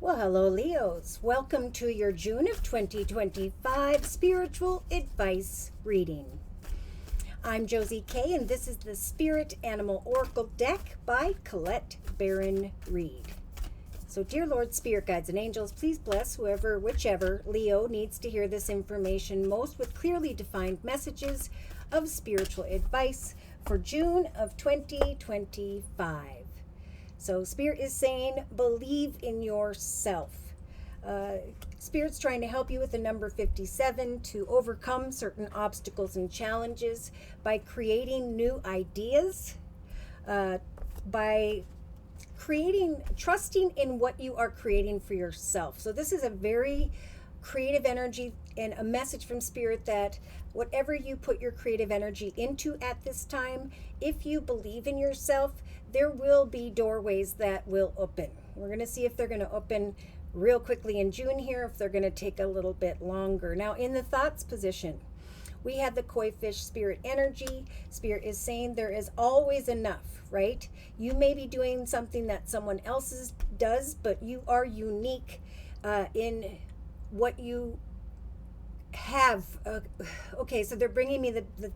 Well, hello, Leos. Welcome to your June of 2025 spiritual advice reading. I'm Josie K, and this is the Spirit Animal Oracle deck by Colette Baron Reed. So, dear Lord, Spirit Guides, and Angels, please bless whichever Leo needs to hear this information most with clearly defined messages of spiritual advice for June of 2025. So Spirit is saying, believe in yourself. Spirit's trying to help you with the number 57 to overcome certain obstacles and challenges by creating new ideas, by trusting in what you are creating for yourself. So this is a very creative energy and a message from Spirit that whatever you put your creative energy into at this time, if you believe in yourself, there will be doorways that will open. We're going to see if they're going to open real quickly in June here, if they're going to take a little bit longer. Now, in the thoughts position, we have the koi fish spirit energy. Spirit is saying there is always enough, right? You may be doing something that someone else does, but you are unique in what you have. Okay, so they're bringing me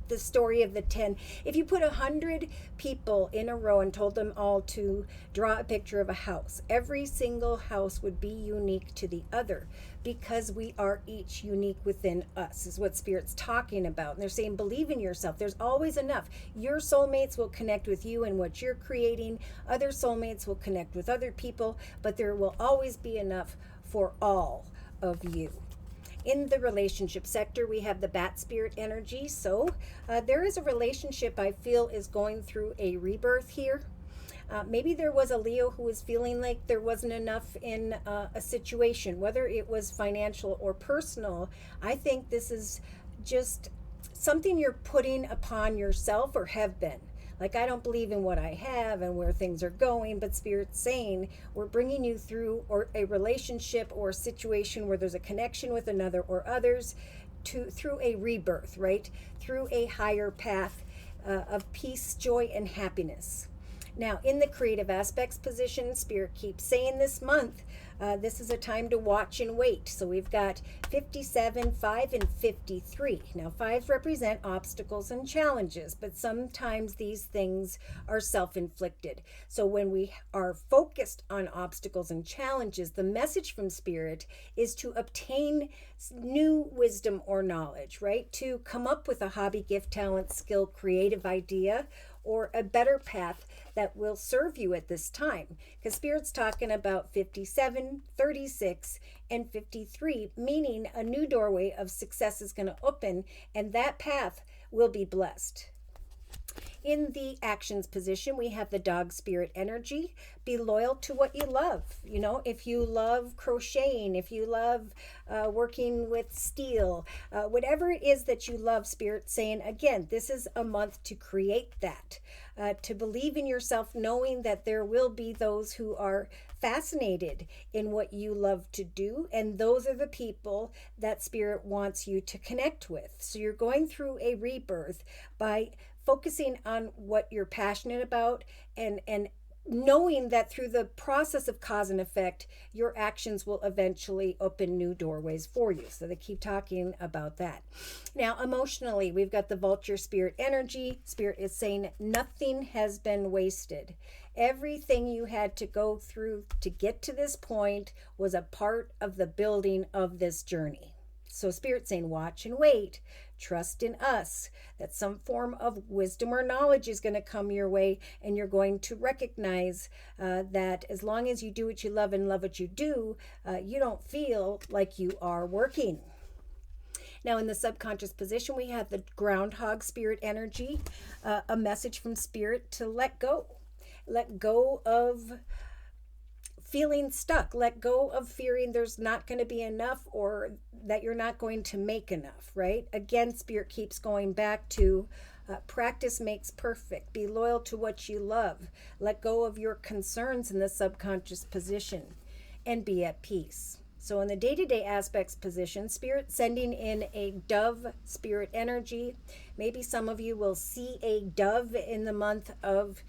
the story of the 10. If you put 100 people in a row and told them all to draw a picture of a house, every single house would be unique to the other because we are each unique within us, is what Spirit's talking about. And they're saying, believe in yourself. There's always enough. Your soulmates will connect with you and what you're creating. Other soulmates will connect with other people, but there will always be enough for all of you. In the relationship sector, we have the bat spirit energy. So there is a relationship I feel is going through a rebirth here. Maybe there was a Leo who was feeling like there wasn't enough in a situation, whether it was financial or personal. I think this is just something you're putting upon yourself or have been. Like, I don't believe in what I have and where things are going, but Spirit's saying we're bringing you through or a relationship or a situation where there's a connection with another or others through a rebirth, right? Through a higher path of peace, joy, and happiness. Now, in the creative aspects position, Spirit keeps saying this month, this is a time to watch and wait. So we've got 57, 5, and 53. Now, 5s represent obstacles and challenges, but sometimes these things are self-inflicted. So when we are focused on obstacles and challenges, the message from Spirit is to obtain new wisdom or knowledge, right? To come up with a hobby, gift, talent, skill, creative idea, or a better path that will serve you at this time. Because Spirit's talking about 57, 36, and 53, meaning a new doorway of success is going to open, and that path will be blessed. In the actions position, we have the dog spirit energy. Be loyal to what you love. You know, if you love crocheting, if you love working with steel, whatever it is that you love, Spirit saying, again, this is a month to create that, to believe in yourself, knowing that there will be those who are fascinated in what you love to do, and those are the people that Spirit wants you to connect with. So you're going through a rebirth by focusing on what you're passionate about and knowing that through the process of cause and effect, your actions will eventually open new doorways for you. So they keep talking about that. Now, emotionally, we've got the vulture spirit energy. Spirit is saying nothing has been wasted. Everything you had to go through to get to this point was a part of the building of this journey. So Spirit's saying, watch and wait. Trust in us, that some form of wisdom or knowledge is going to come your way, and you're going to recognize that as long as you do what you love and love what you do, you don't feel like you are working. Now, in the subconscious position, we have the groundhog spirit energy, a message from Spirit to let go. Let go of feeling stuck. Let go of fearing there's not going to be enough or that you're not going to make enough, right? Again, Spirit keeps going back to practice makes perfect. Be loyal to what you love. Let go of your concerns in the subconscious position and be at peace. So in the day-to-day aspects position, Spirit sending in a dove spirit energy. Maybe some of you will see a dove in the month of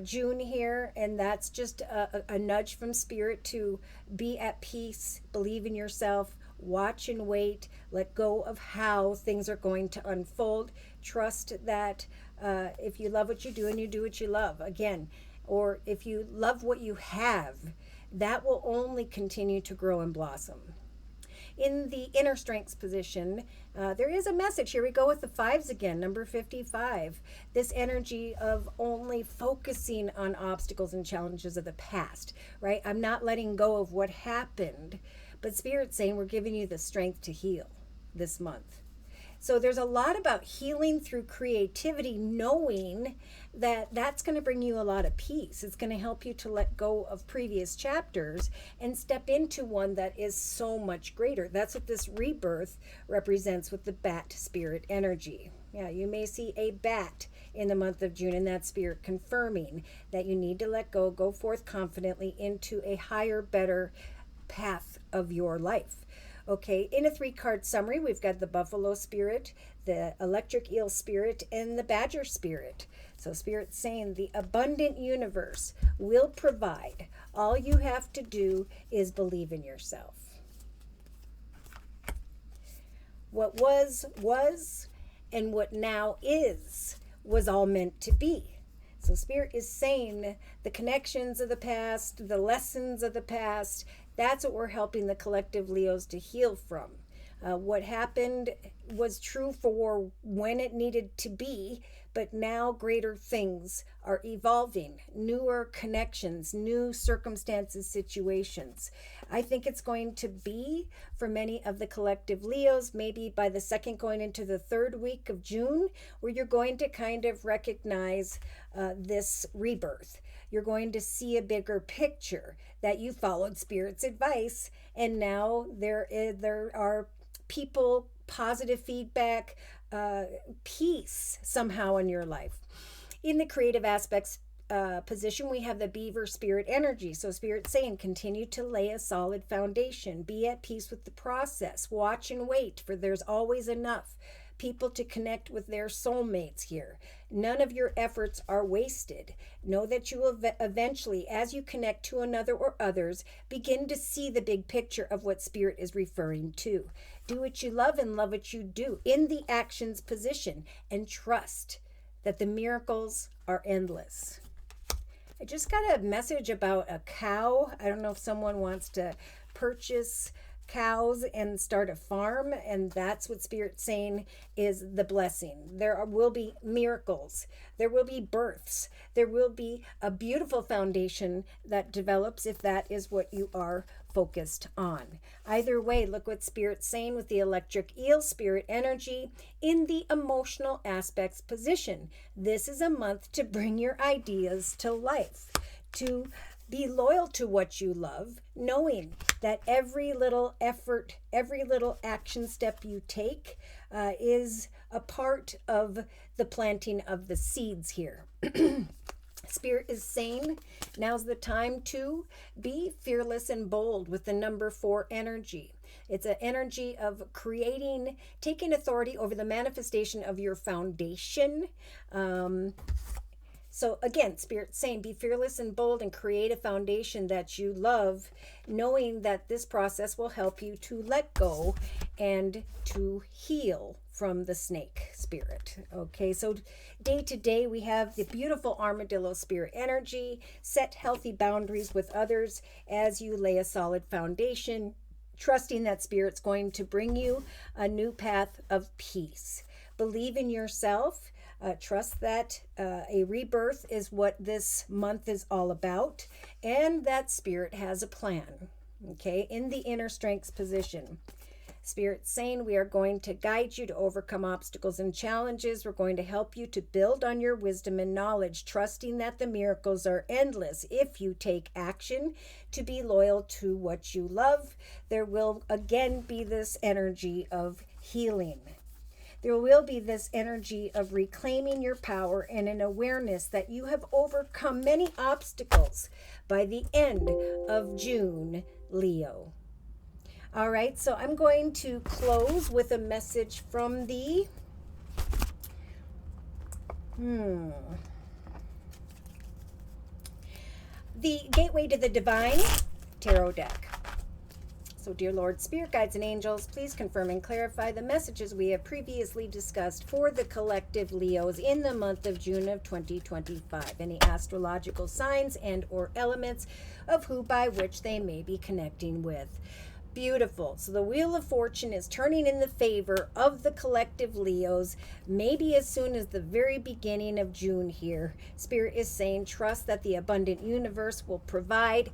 June here, and that's just a nudge from Spirit to be at peace, believe in yourself, watch and wait, let go of how things are going to unfold. Trust that if you love what you do and you do what you love, again, or if you love what you have, that will only continue to grow and blossom. In the inner strengths position, there is a message. Here we go with the fives again, number 55. This energy of only focusing on obstacles and challenges of the past, right? I'm not letting go of what happened, but Spirit's saying we're giving you the strength to heal this month. So there's a lot about healing through creativity, knowing that that's going to bring you a lot of peace. It's going to help you to let go of previous chapters and step into one that is so much greater. That's what this rebirth represents with the bat spirit energy. Yeah, you may see a bat in the month of June, and that spirit confirming that you need to let go forth confidently into a higher, better path of your life. Okay, in a 3-card summary, we've got the buffalo spirit, the electric eel spirit, and the badger spirit. So Spirit's saying the abundant universe will provide. All you have to do is believe in yourself. What was, and what now is, was all meant to be. So Spirit is saying the connections of the past, the lessons of the past, that's what we're helping the collective Leos to heal from. What happened was true for when it needed to be, but now greater things are evolving, newer connections, new circumstances, situations. I think it's going to be for many of the collective Leos, maybe by the second going into the 3rd week of June, where you're going to kind of recognize this rebirth. You're going to see a bigger picture that you followed Spirit's advice, and now there are people, positive feedback, peace somehow in your life. In the creative aspects position, we have the beaver spirit energy. So Spirit's saying continue to lay a solid foundation, be at peace with the process, watch and wait, for there's always enough people to connect with their soulmates here. None of your efforts are wasted. Know that you will eventually, as you connect to another or others, begin to see the big picture of what Spirit is referring to. Do what you love and love what you do in the actions position, and trust that the miracles are endless. I just got a message about a cow. I don't know if someone wants to purchase cows and start a farm, and that's what Spirit's saying is the blessing. There will be miracles, there will be births, there will be a beautiful foundation that develops if that is what you are focused on. Either way, look what Spirit's saying with the electric eel spirit energy in the emotional aspects position. This is a month to bring your ideas to life, to be loyal to what you love, knowing that every little effort, every little action step you take is a part of the planting of the seeds here. Spirit is saying now's the time to be fearless and bold with the number 4 energy. It's an energy of creating, taking authority over the manifestation of your foundation. So again, Spirit's saying be fearless and bold and create a foundation that you love, knowing that this process will help you to let go and to heal from the snake spirit. Okay, so day to day we have the beautiful armadillo spirit energy. Set healthy boundaries with others as you lay a solid foundation, trusting that Spirit's going to bring you a new path of peace. Believe in yourself. Trust that a rebirth is what this month is all about, and that Spirit has a plan. Okay, in the inner strengths position, Spirit's saying we are going to guide you to overcome obstacles and challenges. We're going to help you to build on your wisdom and knowledge, trusting that the miracles are endless if you take action to be loyal to what you love. There will again be this energy of healing. There will be this energy of reclaiming your power and an awareness that you have overcome many obstacles by the end of June, Leo. All right, so I'm going to close with a message from the the Gateway to the Divine Tarot deck. So, dear Lord, Spirit Guides and Angels, please confirm and clarify the messages we have previously discussed for the collective Leos in the month of June of 2025. Any astrological signs and or elements of who by which they may be connecting with. Beautiful. So the Wheel of Fortune is turning in the favor of the collective Leos, maybe as soon as the very beginning of June here. Spirit is saying, trust that the abundant universe will provide.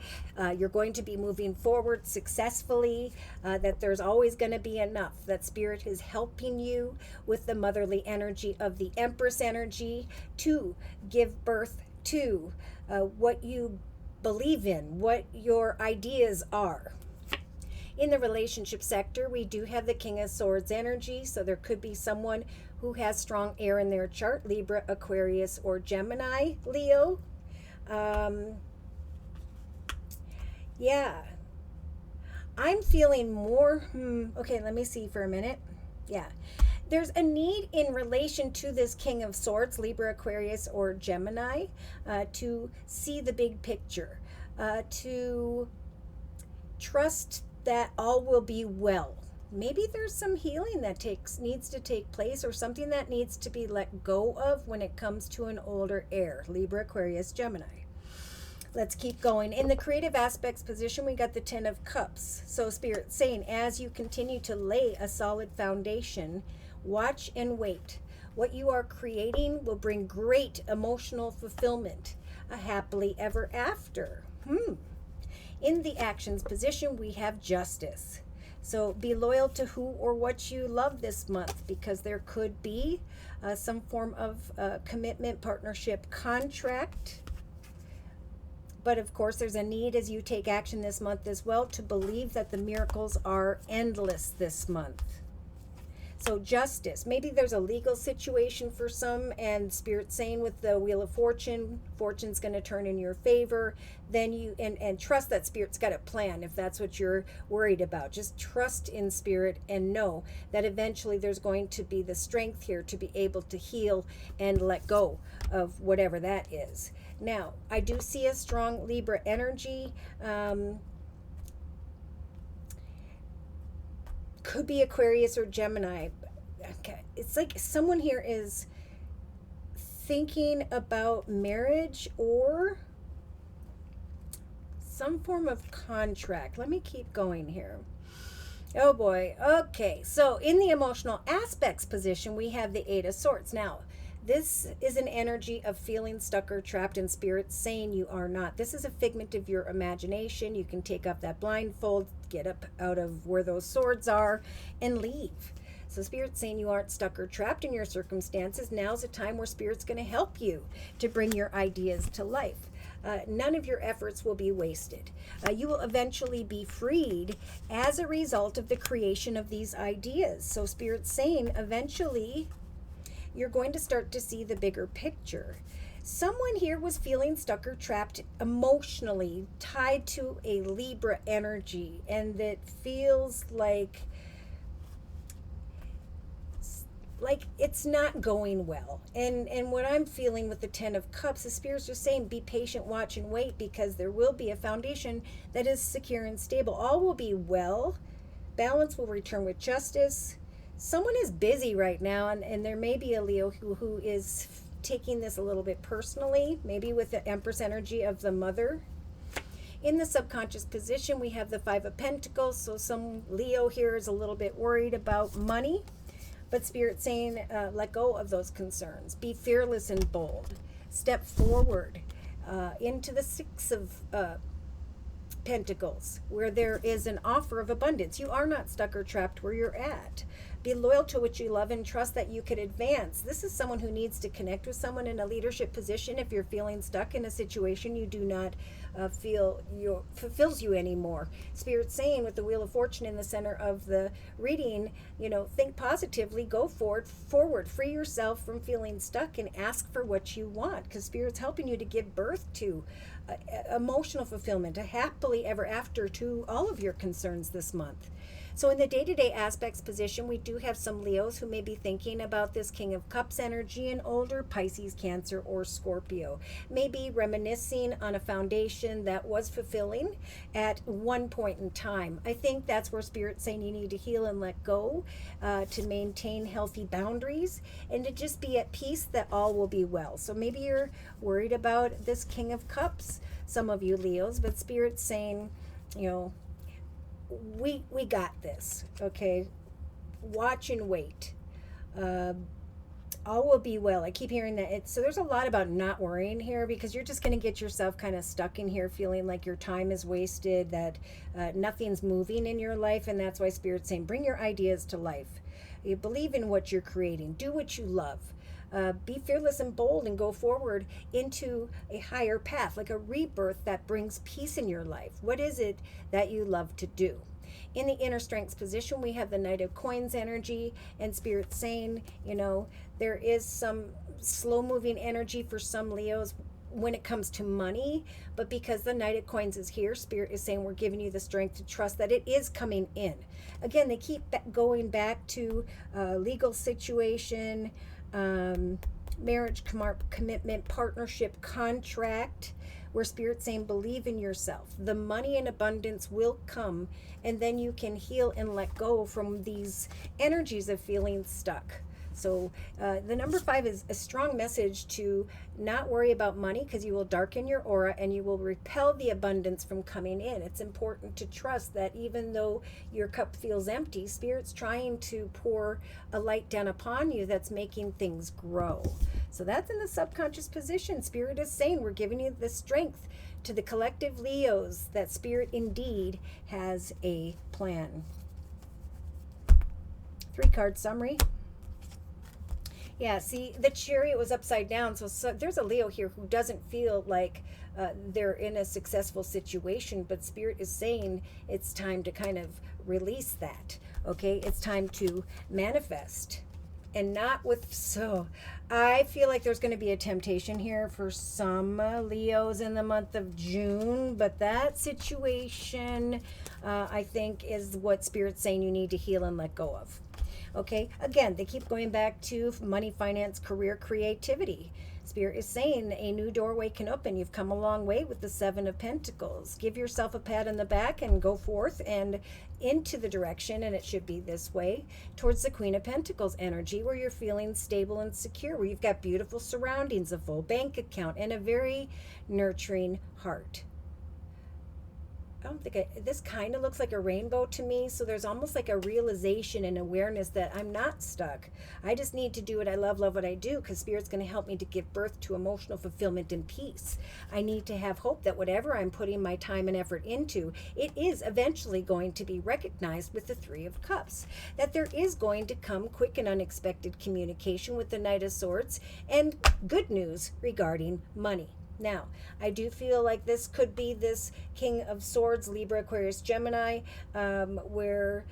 You're going to be moving forward successfully, that there's always going to be enough, that Spirit is helping you with the motherly energy of the Empress energy to give birth to what you believe in, what your ideas are. In the relationship sector, we do have the King of Swords energy, so there could be someone who has strong air in their chart, Libra, Aquarius, or Gemini, Leo. Yeah. I'm feeling more, okay, let me see for a minute. Yeah. There's a need in relation to this King of Swords, Libra, Aquarius, or Gemini, to see the big picture, to trust that all will be well. Maybe there's some healing that needs to take place, or something that needs to be let go of when it comes to an older heir, Libra, Aquarius, Gemini. Let's keep going. In the creative aspects position, we got the 10 of Cups. So Spirit saying, as you continue to lay a solid foundation, watch and wait. What you are creating will bring great emotional fulfillment, a happily ever after. In the actions position, we have Justice. So be loyal to who or what you love this month, because there could be some form of commitment, partnership, contract. But of course, there's a need as you take action this month as well to believe that the miracles are endless this month. So Justice, maybe there's a legal situation for some, and Spirit saying with the Wheel of Fortune, fortune's going to turn in your favor. Then you, and trust that Spirit's got a plan if that's what you're worried about. Just trust in Spirit and know that eventually there's going to be the strength here to be able to heal and let go of whatever that is. Now, I do see a strong Libra energy. Could be Aquarius or Gemini. Okay, it's like someone here is thinking about marriage or some form of contract. Let me keep going here. Oh boy. Okay, so in the emotional aspects position, we have the 8 of Swords. Now, this is an energy of feeling stuck or trapped, in Spirit saying you are not. This is a figment of your imagination. You can take off that blindfold, get up out of where those swords are, and leave. So Spirit's saying you aren't stuck or trapped in your circumstances. Now's a time where Spirit's going to help you to bring your ideas to life. None of your efforts will be wasted. You will eventually be freed as a result of the creation of these ideas. So Spirit's saying eventually you're going to start to see the bigger picture. Someone here was feeling stuck or trapped emotionally, tied to a Libra energy, and that feels like it's not going well. And what I'm feeling with the 10 of Cups, the Spirit's just saying be patient, watch and wait, because there will be a foundation that is secure and stable. All will be well. Balance will return with Justice. Someone is busy right now, and there may be a Leo who is taking this a little bit personally, maybe with the Empress energy of the mother. In the subconscious position, we have the 5 of Pentacles, so some Leo here is a little bit worried about money, but Spirit saying let go of those concerns. Be fearless and bold. Step forward into the 6 of Pentacles, where there is an offer of abundance. You are not stuck or trapped where you're at. Be loyal to what you love and trust that you could advance. This is someone who needs to connect with someone in a leadership position. If you're feeling stuck in a situation you do not feel fulfills you anymore. Spirit saying with the Wheel of Fortune in the center of the reading, think positively, go forward, free yourself from feeling stuck and ask for what you want, because Spirit's helping you to give birth to emotional fulfillment, a happily ever after to all of your concerns this month. So in the day-to-day aspects position, we do have some Leos who may be thinking about this King of Cups energy and older, Pisces, Cancer, or Scorpio. Maybe reminiscing on a foundation that was fulfilling at one point in time. I think that's where Spirit's saying you need to heal and let go, to maintain healthy boundaries, and to just be at peace that all will be well. So maybe you're worried about this King of Cups, some of you Leos, but Spirit's saying, you know, we got this, okay? Watch and wait. All will be well. I keep hearing that. So there's a lot about not worrying here, because you're just going to get yourself kind of stuck in here feeling like your time is wasted, that nothing's moving in your life, and that's why Spirit's saying bring your ideas to life. You believe in what you're creating. Do what you love. Be fearless and bold and go forward into a higher path, like a rebirth that brings peace in your life. What is it that you love to do? In the inner strengths position, we have the Knight of Coins energy, and Spirit saying, you know, there is some slow moving energy for some Leos when it comes to money, but because the Knight of Coins is here, Spirit is saying we're giving you the strength to trust that it is coming in. Again, they keep going back to legal situation, marriage, commitment, partnership, contract, where Spirit's saying believe in yourself. The money in abundance will come, and then you can heal and let go from these energies of feeling stuck. So the number 5 is a strong message to not worry about money, because you will darken your aura and you will repel the abundance from coming in. It's important to trust that even though your cup feels empty, Spirit's trying to pour a light down upon you that's making things grow. So that's in the subconscious position. Spirit is saying we're giving you the strength to the collective Leos that Spirit indeed has a plan. 3-card summary. Yeah, see, the Chariot was upside down. So there's a Leo here who doesn't feel like they're in a successful situation, but Spirit is saying it's time to kind of release that, okay? It's time to manifest. And not with, so I feel like there's going to be a temptation here for some Leos in the month of June, but that situation, I think, is what Spirit's saying you need to heal and let go of. Okay, again, they keep going back to money, finance, career, creativity. Spirit is saying a new doorway can open. You've come a long way with the 7 of Pentacles. Give yourself a pat on the back and go forth and into the direction, and it should be this way, towards the Queen of Pentacles energy, where you're feeling stable and secure, where you've got beautiful surroundings, a full bank account, and a very nurturing heart. I don't think this kind of looks like a rainbow to me. So there's almost like a realization and awareness that I'm not stuck. I just need to do what I love what I do, because Spirit's going to help me to give birth to emotional fulfillment and peace. I need to have hope that whatever I'm putting my time and effort into, it is eventually going to be recognized with the 3 of Cups. That there is going to come quick and unexpected communication with the Knight of Swords and good news regarding money. Now, I do feel like this could be this King of Swords, Libra, Aquarius, Gemini, where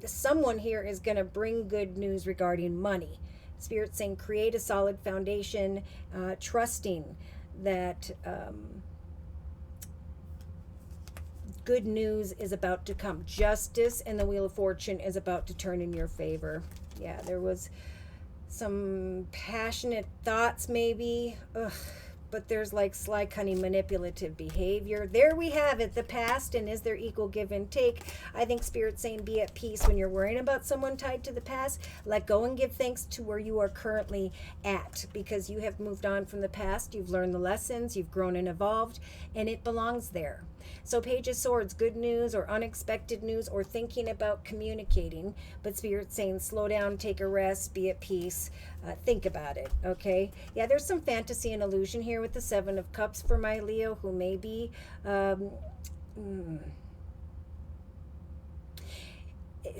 someone here is going to bring good news regarding money. Spirit saying create a solid foundation, trusting that good news is about to come. Justice and the Wheel of Fortune is about to turn in your favor. Yeah, there was some passionate thoughts maybe. Ugh. But there's like sly, cunning, manipulative behavior. There we have it, the past, and is there equal give and take? I think Spirit's saying be at peace when you're worrying about someone tied to the past. Let go and give thanks to where you are currently at, because you have moved on from the past. You've learned the lessons, you've grown and evolved, and it belongs there. So Page of Swords, good news or unexpected news or thinking about communicating. But Spirit's saying slow down, take a rest, be at peace, think about it, okay? Yeah, there's some fantasy and illusion here with the 7 of Cups for my Leo who may be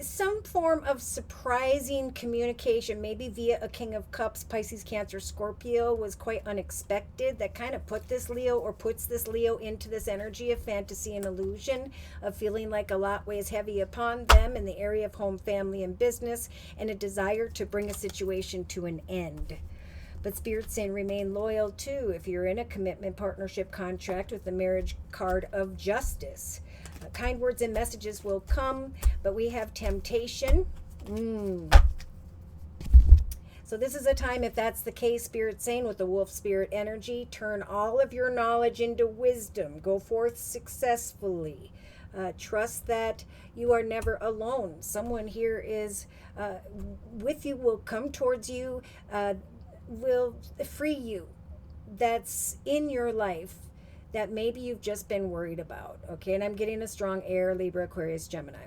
some form of surprising communication, maybe via a King of Cups, Pisces, Cancer, Scorpio, was quite unexpected. That kind of put this Leo, or puts this Leo, into this energy of fantasy and illusion, of feeling like a lot weighs heavy upon them in the area of home, family, and business, and a desire to bring a situation to an end. But Spirit's saying remain loyal too if you're in a commitment, partnership, contract, with the marriage card of Justice. Kind words and messages will come, but we have temptation. So this is a time, if that's the case, Spirit saying with the wolf spirit energy, turn all of your knowledge into wisdom. Go forth successfully. Trust that you are never alone. Someone here is with you, will come towards you, will free you. That's in your life that maybe you've just been worried about. Okay, and I'm getting a strong air, Libra, Aquarius, Gemini.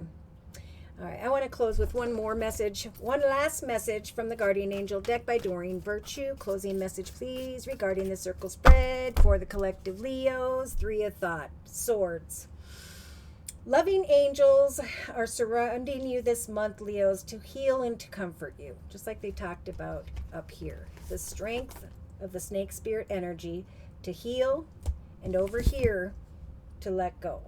All right, I want to close with one more message. One last message from the Guardian Angel deck by Doreen Virtue. Closing message, please, regarding the circle spread for the collective Leos. 3 of Thought, Swords. Loving angels are surrounding you this month, Leos, to heal and to comfort you, just like they talked about up here. The strength of the snake spirit energy to heal, and over here to let go.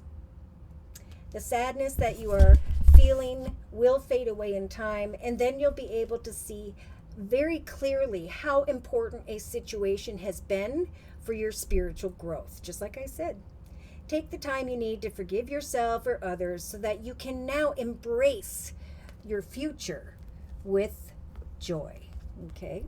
The sadness that you are feeling will fade away in time, and then you'll be able to see very clearly how important a situation has been for your spiritual growth. Just like I said, take the time you need to forgive yourself or others so that you can now embrace your future with joy. Okay?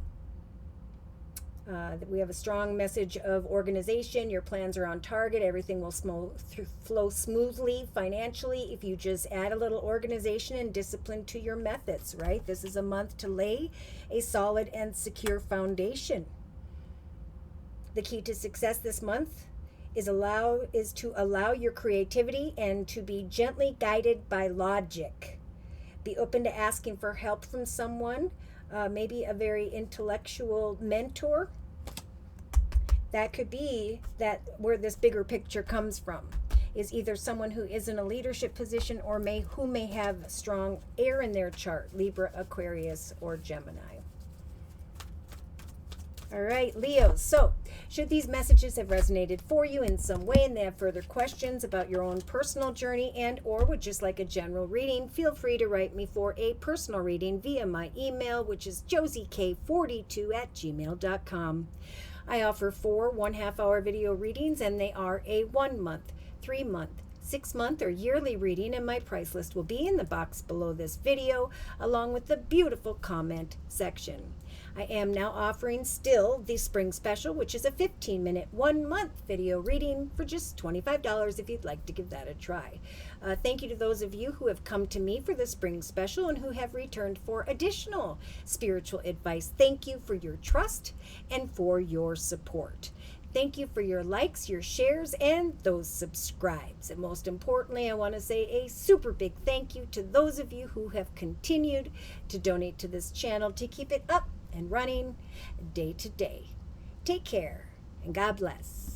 We have a strong message of organization. Your plans are on target. Everything will flow smoothly financially if you just add a little organization and discipline to your methods, right? This is a month to lay a solid and secure foundation. The key to success this month is to allow your creativity and to be gently guided by logic. Be open to asking for help from someone, maybe a very intellectual mentor. That could be where this bigger picture comes from, is either someone who is in a leadership position or who may have strong air in their chart, Libra, Aquarius, or Gemini. All right, Leos. So, should these messages have resonated for you in some way and they have further questions about your own personal journey and or would just like a general reading, feel free to write me for a personal reading via my email, which is JosieK42@gmail.com. I offer 4 1/2-hour video readings, and they are a 1-month, 3-month, 6-month, or yearly reading, and my price list will be in the box below this video, along with the beautiful comment section. I am now offering still the spring special, which is a 15-minute, 1-month video reading for just $25 if you'd like to give that a try. Thank you to those of you who have come to me for the spring special and who have returned for additional spiritual advice. Thank you for your trust and for your support. Thank you for your likes, your shares, and those subscribes. And most importantly, I want to say a super big thank you to those of you who have continued to donate to this channel to keep it up and running day to day. Take care and God bless.